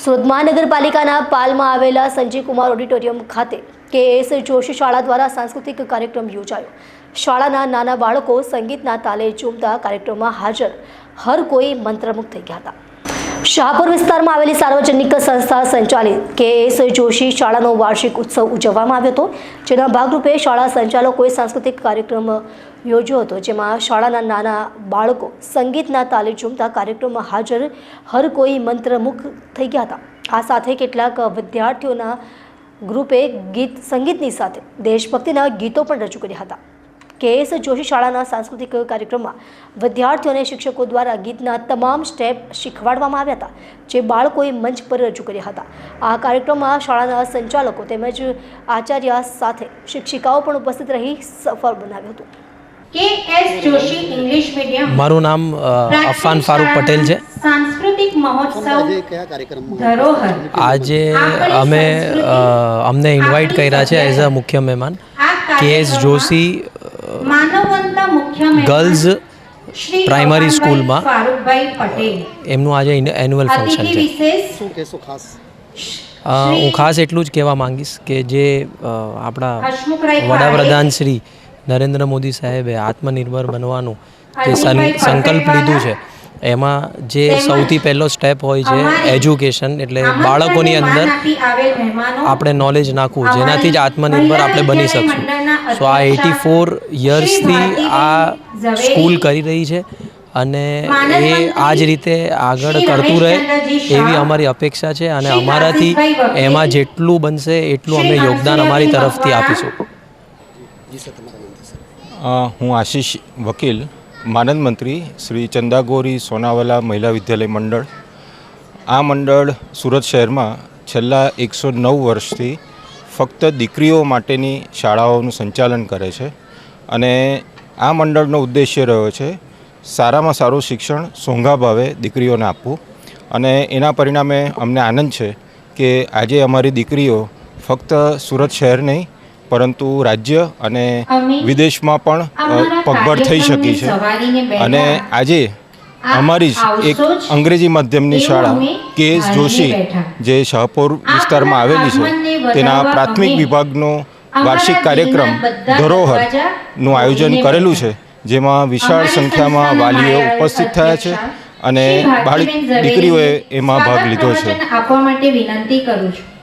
સુરત મહાનગરપાલિકાના પાલમાં આવેલા સંજીવ કુમાર ઓડિટોરિયમ ખાતે KS જોશી શાળા દ્વારા સાંસ્કૃતિક કાર્યક્રમ યોજાયો। શાળાના નાના બાળકો સંગીતના તાલે ઝૂમતા કાર્યક્રમમાં હાજર હર કોઈ મંત્રમુગ્ધ થઈ ગયા હતા। શાહપુર વિસ્તારમાં આવેલી સાર્વજનિક સંસ્થા સંચાલિત KS જોશી શાળાનો વાર્ષિક ઉત્સવ ઉજવવામાં આવ્યો હતો, જેના ભાગરૂપે શાળા સંચાલકોએ સાંસ્કૃતિક કાર્યક્રમ યોજ્યો હતો, જેમાં શાળાના નાના બાળકો સંગીતના તાલે ઝૂમતા કાર્યક્રમમાં હાજર હર કોઈ મંત્રમુગ્ધ થઈ ગયા હતા। આ સાથે કેટલાક વિદ્યાર્થીઓના ગ્રુપે સંગીતની સાથે દેશભક્તિના ગીતો પણ રજૂ કર્યા હતા। KS જોશી શાળાના સાંસ્કૃતિક કાર્યક્રમમાં વિદ્યાર્થીઓને શિક્ષકો દ્વારા ગીતના તમામ સ્ટેપ શીખવાડવામાં આવ્યા હતા, જે બાળકોએ મંચ પર રજૂ કર્યા હતા। આ કાર્યક્રમમાં શાળાના સંચાલકો તેમજ આચાર્ય સાથે શિક્ષિકાઓ પણ ઉપસ્થિત રહી સફળ બનાવ્યું હતું। KS જોશી ઇંગ્લિશ મીડિયમ મારું નામ અફાન ફારૂક પટેલ છે। સાંસ્કૃતિક મહોત્સવ ધરોહર આજે અમને ઇન્વાઇટ કર્યા છે એઝ અ મુખ્ય મહેમાન KS જોશી ગર્લ્સ પ્રાઇમરી સ્કૂલમાં એમનું આજે એન્યુઅલ ફંક્શન છે। હું ખાસ એટલું જ કહેવા માંગીશ કે જે આપણા વડાપ્રધાન શ્રી નરેન્દ્ર મોદી સાહેબે આત્મનિર્ભર બનવાનું જે સંકલ્પ લીધું છે, એમાં જે સૌથી પહેલો સ્ટેપ હોય છે એજ્યુકેશન, એટલે બાળકોની અંદર આપણે નોલેજ નાખવું, જેનાથી જ આત્મનિર્ભર આપણે બની શકશું। સો આ 84 યર્સથી આ સ્કૂલ કરી રહી છે અને એ આ જ રીતે આગળ કરતું રહે એવી અમારી અપેક્ષા છે અને અમારાથી એમાં જેટલું બનશે એટલું અમે યોગદાન અમારી તરફથી આપીશું। હું આશીષ વકીલ, માનદ મંત્રી શ્રી ચંદાગોરી સોનાવાલા મહિલા વિદ્યાલય મંડળ। આ મંડળ સુરત શહેરમાં છેલ્લા 109 વર્ષથી ફક્ત દીકરીઓ માટેની શાળાઓનું સંચાલન કરે છે અને આ મંડળનો ઉદ્દેશ્ય રહ્યો છે સારામાં સારું શિક્ષણ સોંઘા ભાવે દીકરીઓને આપવું, અને એના પરિણામે અમને આનંદ છે કે આજે અમારી દીકરીઓ ફક્ત સુરત શહેર નહીં પરંતુ રાજ્ય અને વિદેશમાં પણ પગભર થઈ શકી છે। અને આજે અમારી જ એક અંગ્રેજી માધ્યમની શાળા KS જોશી જે શાહપુર વિસ્તારમાં આવેલી છે, તેના પ્રાથમિક વિભાગનો વાર્ષિક કાર્યક્રમ ધરોહરનું આયોજન કરેલું છે, જેમાં વિશાળ સંખ્યામાં વાલીઓ ઉપસ્થિત થયા છે અને દીકરીઓએ એમાં ભાગ લીધો છે।